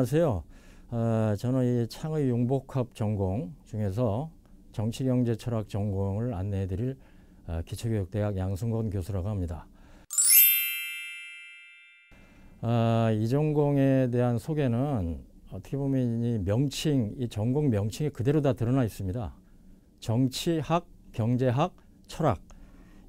안녕하세요. 저는 이 창의 융복합 전공 중에서 정치경제철학 전공을 안내해드릴 기초교육대학 양승건 교수라고 합니다. 이 전공에 대한 소개는 어떻게 보면 이 명칭, 이 전공 명칭이 그대로 다 드러나 있습니다. 정치학, 경제학, 철학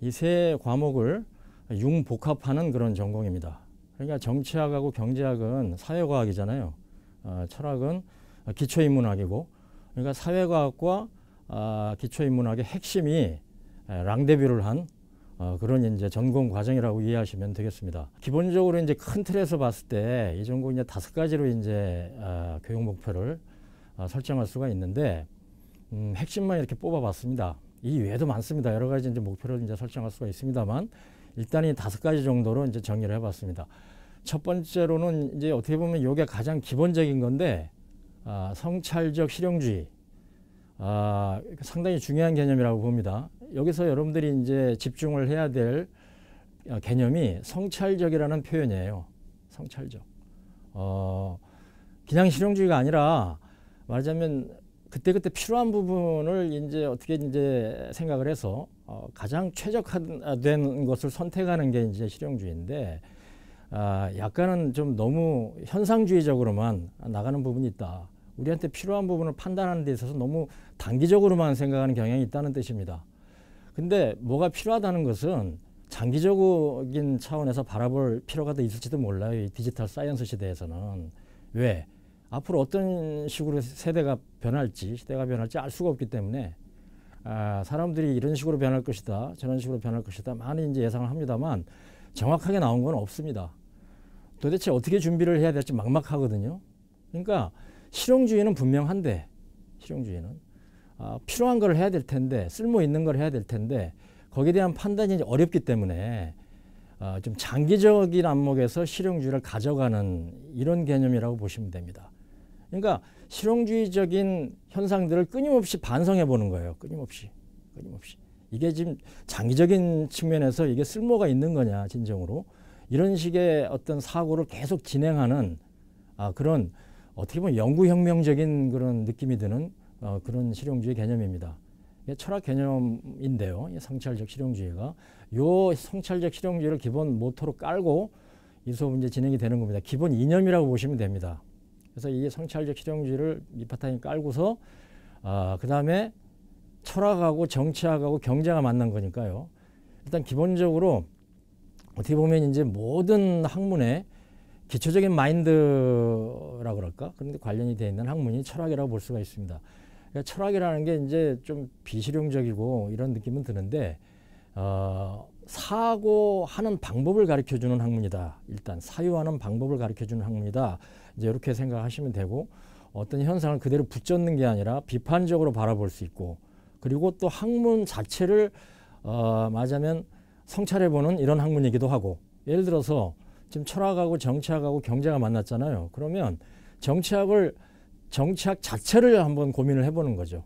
이 세 과목을 융복합하는 그런 전공입니다. 그러니까 정치학하고 경제학은 사회과학이잖아요. 철학은 기초인문학이고, 그러니까 사회과학과 기초인문학의 핵심이 랑데뷰를 한 그런 이제 전공 과정이라고 이해하시면 되겠습니다. 기본적으로 이제 큰 틀에서 봤을 때 이 전공 이제 5가지로 이제 교육 목표를 설정할 수가 있는데, 핵심만 이렇게 뽑아봤습니다. 이 외에도 많습니다. 여러 가지 이제 목표를 이제 설정할 수가 있습니다만, 일단 이 5가지 정도로 이제 정리를 해봤습니다. 첫 번째로는 이제 어떻게 보면 이게 가장 기본적인 건데, 성찰적 실용주의. 상당히 중요한 개념이라고 봅니다. 여기서 여러분들이 이제 집중을 해야 될 개념이 성찰적이라는 표현이에요. 성찰적. 그냥 실용주의가 아니라 말하자면 그때그때 필요한 부분을 이제 어떻게 이제 생각을 해서 가장 최적화된 것을 선택하는 게 이제 실용주의인데, 약간은 좀 너무 현상주의적으로만 나가는 부분이 있다. 우리한테 필요한 부분을 판단하는 데 있어서 너무 단기적으로만 생각하는 경향이 있다는 뜻입니다. 근데 뭐가 필요하다는 것은 장기적인 차원에서 바라볼 필요가 더 있을지도 몰라요. 이 디지털 사이언스 시대에서는. 왜? 앞으로 어떤 식으로 세대가 변할지, 시대가 변할지 알 수가 없기 때문에 사람들이 이런 식으로 변할 것이다, 저런 식으로 변할 것이다 많이 이제 예상을 합니다만 정확하게 나온 건 없습니다. 도대체 어떻게 준비를 해야 될지 막막하거든요. 그러니까 실용주의는 분명한데, 실용주의는 필요한 걸 해야 될 텐데, 쓸모 있는 걸 해야 될 텐데, 거기에 대한 판단이 이제 어렵기 때문에 좀 장기적인 안목에서 실용주의를 가져가는 이런 개념이라고 보시면 됩니다. 그러니까 실용주의적인 현상들을 끊임없이 반성해 보는 거예요. 끊임없이. 이게 지금 장기적인 측면에서 이게 쓸모가 있는 거냐, 진정으로. 이런 식의 어떤 사고를 계속 진행하는 그런 어떻게 보면 연구혁명적인 그런 느낌이 드는 그런 실용주의 개념입니다. 이게 철학 개념인데요. 성찰적 실용주의가. 요 성찰적 실용주의를 기본 모토로 깔고 이 수업 이제 진행이 되는 겁니다. 기본 이념이라고 보시면 됩니다. 그래서 이 성찰적 실용주의를 밑바탕에 깔고서 그 다음에 철학하고 정치학하고 경제가 만난 거니까요. 일단 기본적으로 어떻게 보면 이제 모든 학문의 기초적인 마인드라고 그럴까? 그런데 관련이 되어 있는 학문이 철학이라고 볼 수가 있습니다. 그러니까 철학이라는 게 이제 좀 비실용적이고 이런 느낌은 드는데, 사고하는 방법을 가르쳐 주는 학문이다. 일단 사유하는 방법을 가르쳐 주는 학문이다. 이제 이렇게 생각하시면 되고, 어떤 현상을 그대로 붙잡는 게 아니라 비판적으로 바라볼 수 있고, 그리고 또 학문 자체를 말하자면 성찰해보는 이런 학문이기도 하고, 예를 들어서 지금 철학하고 정치학하고 경제가 만났잖아요. 그러면 정치학 자체를 한번 고민을 해보는 거죠.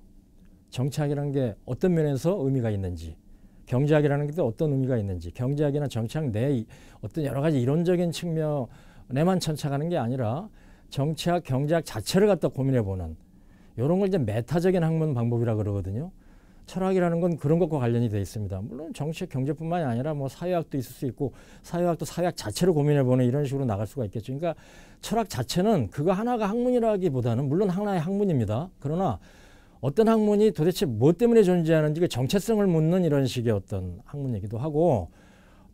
정치학이라는 게 어떤 면에서 의미가 있는지, 경제학이라는 게 또 어떤 의미가 있는지, 경제학이나 정치학 내의 어떤 여러 가지 이론적인 측면에만 천착하는 게 아니라 정치학, 경제학 자체를 갖다 고민해보는 이런 걸 이제 메타적인 학문 방법이라고 그러거든요. 철학이라는 건 그런 것과 관련이 되어 있습니다. 물론 정치, 경제뿐만이 아니라 뭐 사회학도 있을 수 있고, 사회학도 사회학 자체를 고민해보는 이런 식으로 나갈 수가 있겠죠. 그러니까 철학 자체는 그거 하나가 학문이라기보다는 물론 하나의 학문입니다. 그러나 어떤 학문이 도대체 무엇 때문에 존재하는지 그 정체성을 묻는 이런 식의 어떤 학문이기도 하고,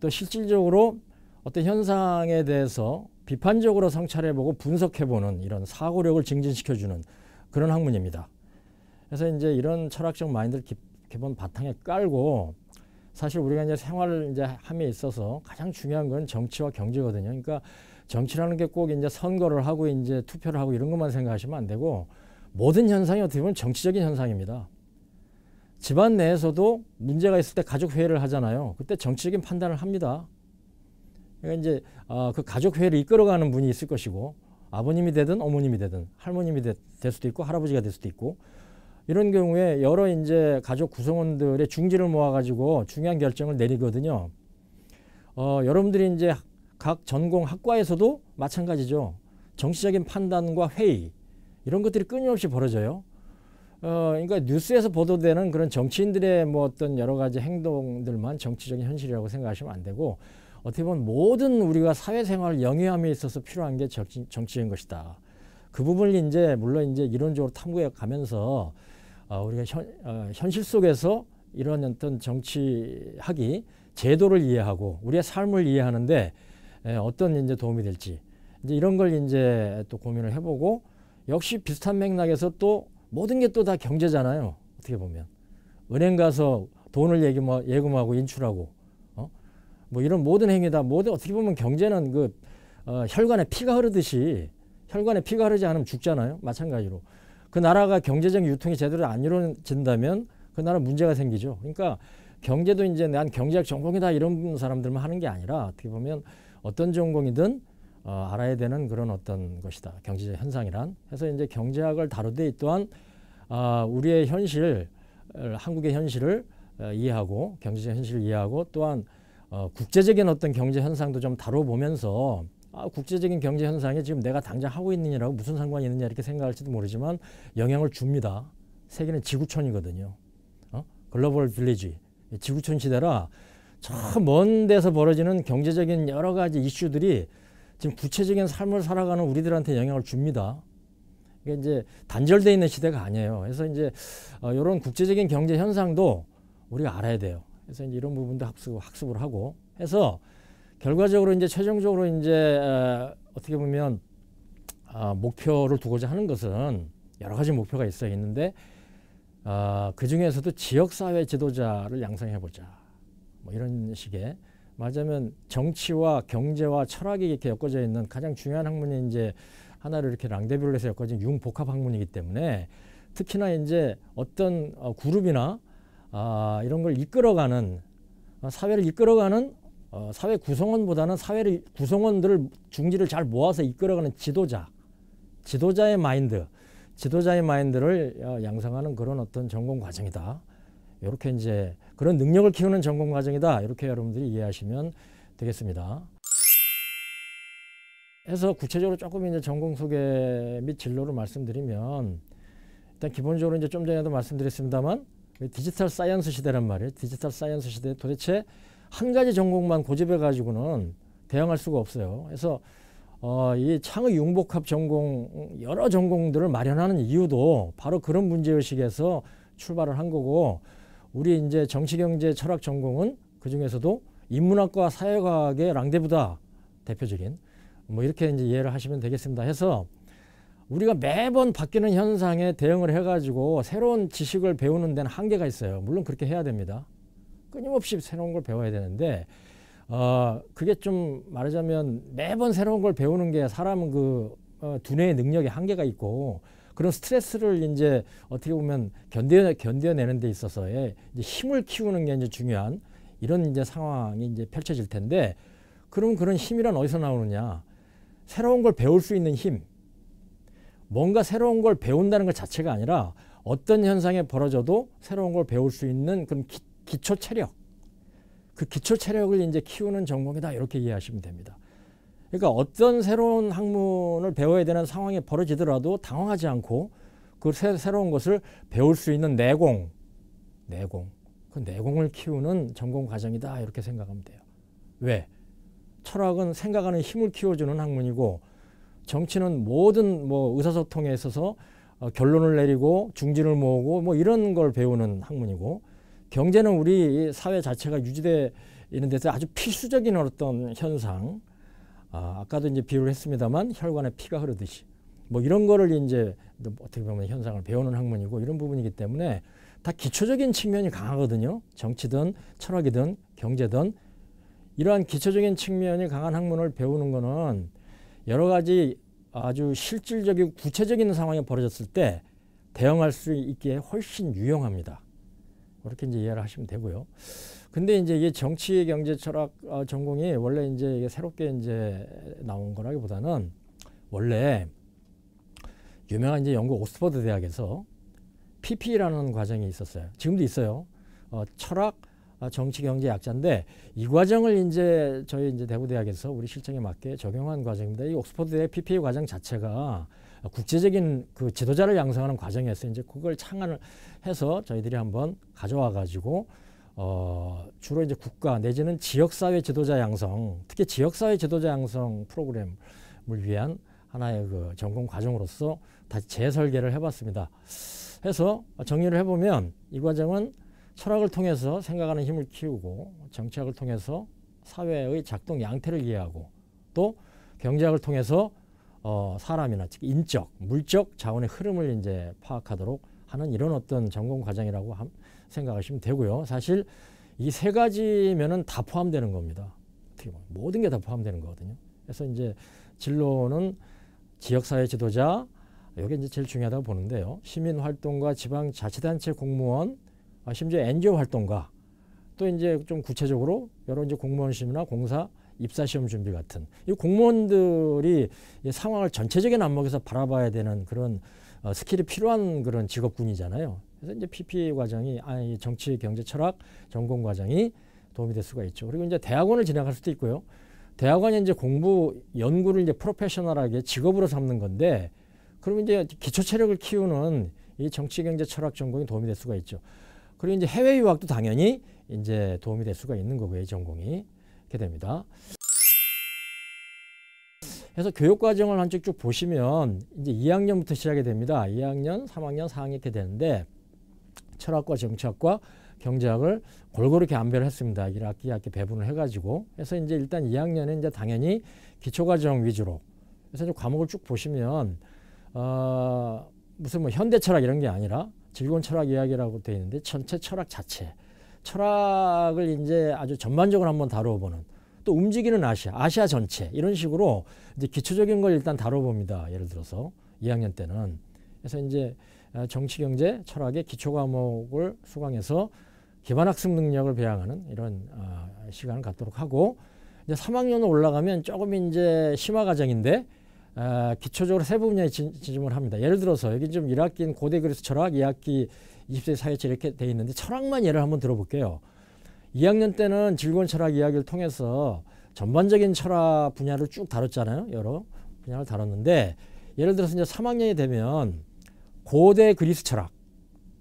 또 실질적으로 어떤 현상에 대해서 비판적으로 성찰해보고 분석해보는 이런 사고력을 증진시켜주는 그런 학문입니다. 그래서 이제 이런 철학적 마인드를 기본 바탕에 깔고, 사실 우리가 이제 생활을 이제 함에 있어서 가장 중요한 건 정치와 경제거든요. 그러니까 정치라는 게 꼭 이제 선거를 하고 이제 투표를 하고 이런 것만 생각하시면 안 되고, 모든 현상이 어떻게 보면 정치적인 현상입니다. 집안 내에서도 문제가 있을 때 가족 회의를 하잖아요. 그때 정치적인 판단을 합니다. 그러니까 이제 그 가족 회의를 이끌어가는 분이 있을 것이고, 아버님이 되든 어머님이 되든 할머님이 될 수도 있고 할아버지가 될 수도 있고, 이런 경우에 여러 이제 가족 구성원들의 중지를 모아가지고 중요한 결정을 내리거든요. 여러분들이 이제 각 전공 학과에서도 마찬가지죠. 정치적인 판단과 회의 이런 것들이 끊임없이 벌어져요. 그러니까 뉴스에서 보도되는 그런 정치인들의 뭐 어떤 여러 가지 행동들만 정치적인 현실이라고 생각하시면 안 되고 어떻게 보면 모든 우리가 사회생활 영위함에 있어서 필요한 게 정치인 것이다. 그 부분을 이제 물론 이제 이론적으로 탐구해 가면서 우리가 현실 속에서 이런 어떤 정치학이 제도를 이해하고 우리의 삶을 이해하는데 어떤 이제 도움이 될지 이제 이런 걸 이제 또 고민을 해보고 역시 비슷한 맥락에서 또 모든 게 또 다 경제잖아요. 어떻게 보면 은행 가서 돈을 예금하고 인출하고 뭐 이런 모든 행위 다 모두 어떻게 보면 경제는 그 혈관에 피가 흐르듯이 혈관에 피가 흐르지 않으면 죽잖아요. 마찬가지로 그 나라가 경제적 유통이 제대로 안 이루어진다면 그 나라 문제가 생기죠. 그러니까 경제도 이제 난 경제학 전공이다 이런 사람들만 하는 게 아니라 어떻게 보면 어떤 전공이든 알아야 되는 그런 어떤 것이다. 경제적 현상이란. 해서 이제 경제학을 다루되 또한 우리의 현실, 한국의 현실을 이해하고 경제적 현실을 이해하고 또한 국제적인 어떤 경제 현상도 좀 다뤄보면서 국제적인 경제 현상이 지금 내가 당장 하고 있는 일하고 무슨 상관이 있느냐 이렇게 생각할지도 모르지만 영향을 줍니다. 세계는 지구촌이거든요. 글로벌 빌리지. 지구촌 시대라 저 먼 데서 벌어지는 경제적인 여러 가지 이슈들이 지금 구체적인 삶을 살아가는 우리들한테 영향을 줍니다. 이게 이제 단절되어 있는 시대가 아니에요. 그래서 이제 이런 국제적인 경제 현상도 우리가 알아야 돼요. 그래서 이제 이런 부분도 학습을 하고 해서 결과적으로 이제 최종적으로 이제 어떻게 보면 목표를 두고자 하는 것은 여러 가지 목표가 있는데 그 중에서도 지역사회 지도자를 양성해보자. 뭐 이런 식의 말하자면 정치와 경제와 철학이 이렇게 엮어져 있는 가장 중요한 학문이 이제 하나를 이렇게 랑데뷰를 해서 엮어진 융복합 학문이기 때문에 특히나 이제 어떤 그룹이나 이런 걸 이끌어가는 사회를 이끌어가는 사회 구성원보다는 사회를 구성원들을 중지를 잘 모아서 이끌어가는 지도자의 마인드를 양성하는 그런 어떤 전공 과정이다. 이렇게 이제 그런 능력을 키우는 전공 과정이다. 이렇게 여러분들이 이해하시면 되겠습니다. 해서 구체적으로 조금 이제 전공 소개 및 진로를 말씀드리면 일단 기본적으로 이제 좀 전에도 말씀드렸습니다만 디지털 사이언스 시대란 말이에요. 디지털 사이언스 시대 도대체 한 가지 전공만 고집해 가지고는 대응할 수가 없어요. 그래서 이 창의 융복합 전공 여러 전공들을 마련하는 이유도 바로 그런 문제의식에서 출발을 한 거고 우리 이제 정치경제 철학 전공은 그 중에서도 인문학과 사회과학의 랑데부다 대표적인 뭐 이렇게 이제 이해를 하시면 되겠습니다. 해서 우리가 매번 바뀌는 현상에 대응을 해가지고 새로운 지식을 배우는 데는 한계가 있어요. 물론 그렇게 해야 됩니다. 끊임없이 새로운 걸 배워야 되는데 그게 좀 말하자면 매번 새로운 걸 배우는 게 사람은 그 두뇌의 능력에 한계가 있고 그런 스트레스를 이제 어떻게 보면 견뎌내는 데 있어서의 이제 힘을 키우는 게 이제 중요한 이런 이제 상황이 이제 펼쳐질 텐데 그럼 그런 힘이란 어디서 나오느냐? 새로운 걸 배울 수 있는 힘. 뭔가 새로운 걸 배운다는 것 자체가 아니라 어떤 현상이 벌어져도 새로운 걸 배울 수 있는 그런 기초 체력. 그 기초 체력을 이제 키우는 전공이다. 이렇게 이해하시면 됩니다. 그러니까 어떤 새로운 학문을 배워야 되는 상황이 벌어지더라도 당황하지 않고 그 새로운 것을 배울 수 있는 내공. 그 내공을 키우는 전공 과정이다. 이렇게 생각하면 돼요. 왜? 철학은 생각하는 힘을 키워주는 학문이고 정치는 모든 뭐 의사소통에 있어서 결론을 내리고 중진을 모으고 뭐 이런 걸 배우는 학문이고 경제는 우리 사회 자체가 유지되어 있는 데서 아주 필수적인 어떤 현상 아까도 이제 비유를 했습니다만 혈관에 피가 흐르듯이 뭐 이런 거를 이제 어떻게 보면 현상을 배우는 학문이고 이런 부분이기 때문에 다 기초적인 측면이 강하거든요. 정치든 철학이든 경제든 이러한 기초적인 측면이 강한 학문을 배우는 거는 여러 가지 아주 실질적이고 구체적인 상황이 벌어졌을 때 대응할 수 있기에 훨씬 유용합니다. 그렇게 이제 이해를 하시면 되고요. 근데 이제 이게 정치, 경제, 철학 전공이 원래 이제 이게 새롭게 이제 나온 거라기보다는 원래 유명한 이제 영국 옥스퍼드 대학에서 PP라는 과정이 있었어요. 지금도 있어요. 철학, 정치, 경제, 약자인데 이 과정을 이제 저희 이제 대구대학에서 우리 실정에 맞게 적용한 과정입니다. 이 옥스퍼드의 PPA 과정 자체가 국제적인 그 지도자를 양성하는 과정이었어요. 이제 그걸 창안을 해서 저희들이 한번 가져와 가지고 주로 이제 국가 내지는 지역사회 지도자 양성, 특히 지역사회 지도자 양성 프로그램을 위한 하나의 그 전공 과정으로서 다시 재설계를 해봤습니다. 해서 정리를 해보면 이 과정은 철학을 통해서 생각하는 힘을 키우고 정치학을 통해서 사회의 작동 양태를 이해하고 또 경제학을 통해서 사람이나 즉 인적, 물적 자원의 흐름을 이제 파악하도록 하는 이런 어떤 전공 과정이라고 생각하시면 되고요. 사실 이 세 가지면은 다 포함되는 겁니다. 어떻게 보면 모든 게 다 포함되는 거거든요. 그래서 이제 진로는 지역사회 지도자, 이게 이제 제일 중요하다고 보는데요. 시민활동가, 지방자치단체 공무원, 심지어 NGO 활동가, 또 이제 좀 구체적으로 여러 이제 공무원 시험이나 공사 입사시험 준비 같은 이 공무원들이 이 상황을 전체적인 안목에서 바라봐야 되는 그런 스킬이 필요한 그런 직업군이잖아요. 그래서 이제 PPA 과정이 정치, 경제, 철학 전공 과정이 도움이 될 수가 있죠. 그리고 이제 대학원을 진학할 수도 있고요. 대학원이 이제 공부, 연구를 이제 프로페셔널하게 직업으로 삼는 건데, 그러면 이제 기초 체력을 키우는 이 정치, 경제, 철학 전공이 도움이 될 수가 있죠. 그리고 이제 해외 유학도 당연히 이제 도움이 될 수가 있는 거고요. 이 전공이. 이렇게 됩니다. 그래서 교육 과정을 한쪽 쭉 보시면 이제 2학년부터 시작이 됩니다. 2학년, 3학년, 4학년 이렇게 되는데 철학과 정치학과 경제학을 골고루 이렇게 안배를 했습니다. 1학기, 2학기 배분을 해가지고. 그래서 이제 일단 2학년은 이제 당연히 기초과정 위주로. 그래서 이제 과목을 쭉 보시면, 무슨 뭐 현대 철학 이런 게 아니라 즐거운 철학 이야기라고 되어 있는데 전체 철학 자체. 철학을 이제 아주 전반적으로 한번 다뤄보는. 또 움직이는 아시아 전체. 이런 식으로 이제 기초적인 걸 일단 다뤄봅니다. 예를 들어서 2학년 때는. 그래서 이제 정치, 경제, 철학의 기초 과목을 수강해서 기반 학습 능력을 배양하는 이런 시간을 갖도록 하고, 이제 3학년으로 올라가면 조금 이제 심화 과정인데 기초적으로 세 분야에 진중을 합니다. 예를 들어서 여기 좀 1학기는 고대 그리스 철학, 2학기 20세 사회철 이렇게 돼 있는데 철학만 예를 한번 들어볼게요. 2학년 때는 즐거운 철학 이야기를 통해서 전반적인 철학 분야를 쭉 다뤘잖아요. 여러 분야를 다뤘는데 예를 들어서 이제 3학년이 되면 고대 그리스 철학,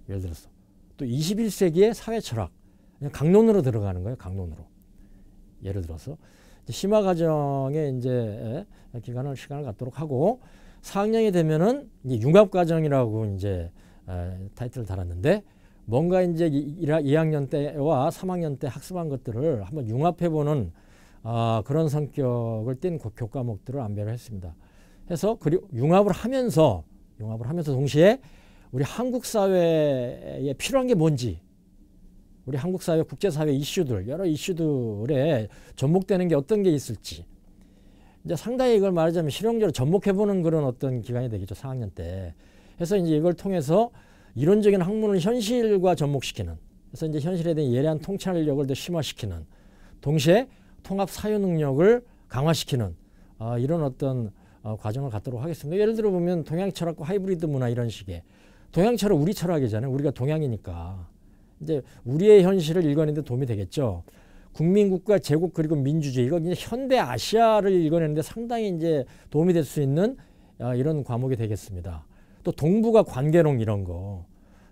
예를 들어서 또 21세기의 사회 철학, 그냥 강론으로 들어가는 거예요. 강론으로. 예를 들어서 심화 과정에 이제 시간을 갖도록 하고 4학년이 되면은 이제 융합 과정이라고 이제 타이틀을 달았는데 뭔가 이제 2학년 때와 3학년 때 학습한 것들을 한번 융합해보는 그런 성격을 띤 교과목들을 안배를 했습니다. 해서 그리고 융합을 하면서 동시에 우리 한국 사회에 필요한 게 뭔지, 우리 한국 사회, 국제사회 이슈들, 여러 이슈들에 접목되는 게 어떤 게 있을지, 이제 상당히 이걸 말하자면 실용적으로 접목해보는 그런 어떤 기간이 되겠죠. 4학년 때. 그래서 이제 이걸 통해서 이론적인 학문을 현실과 접목시키는, 그래서 이제 현실에 대한 예리한 통찰력을 더 심화시키는, 동시에 통합 사유 능력을 강화시키는 이런 어떤 과정을 갖도록 하겠습니다. 예를 들어 보면 동양 철학과 하이브리드 문화 이런 식의, 동양 철학 우리 철학이잖아요. 우리가 동양이니까 이제 우리의 현실을 읽어내는 데 도움이 되겠죠. 국민국가 제국 그리고 민주주의, 이거 이제 현대 아시아를 읽어내는데 상당히 이제 도움이 될 수 있는 이런 과목이 되겠습니다. 또 동북아 관계론 이런 거,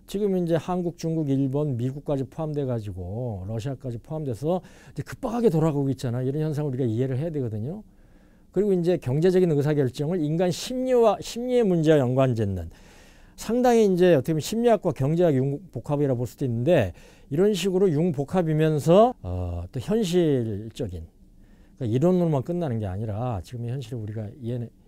지금 이제 한국, 중국, 일본, 미국까지 포함돼 가지고 러시아까지 포함돼서 이제 급박하게 돌아가고 있잖아요. 이런 현상을 우리가 이해를 해야 되거든요. 그리고 이제 경제적인 의사결정을 인간 심리의 문제와 연관짓는, 상당히 이제 어떻게 보면 심리학과 경제학 융복합이라 볼 수도 있는데 이런 식으로 융복합이면서 또 현실적인, 그러니까 이론으로만 끝나는 게 아니라 지금의 현실을 우리가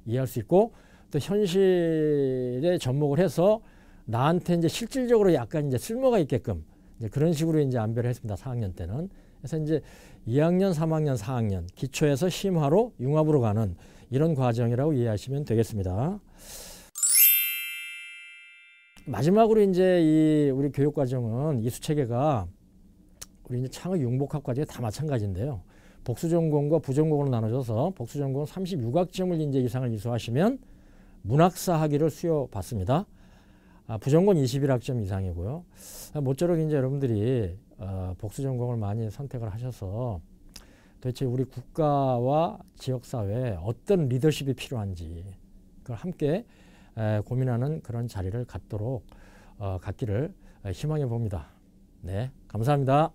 이해할 수 있고 또 현실에 접목을 해서 나한테 이제 실질적으로 약간 이제 쓸모가 있게끔 이제 그런 식으로 이제 안배를 했습니다. 4학년 때는. 그래서 이제 2학년, 3학년, 4학년 기초에서 심화로 융합으로 가는 이런 과정이라고 이해하시면 되겠습니다. 마지막으로 이제 우리 교육 과정은 이수 체계가 우리 이제 창의 융복합 과정이 다 마찬가지인데요. 복수 전공과 부전공으로 나눠져서 복수 전공 36학점을 이제 이상을 이수하시면 문학사 학위를 수여받습니다. 부전공 21학점 이상이고요. 모쪼록 이제 여러분들이 복수 전공을 많이 선택을 하셔서 도대체 우리 국가와 지역사회에 어떤 리더십이 필요한지 그걸 함께 고민하는 그런 자리를 갖기를 희망해 봅니다. 네, 감사합니다.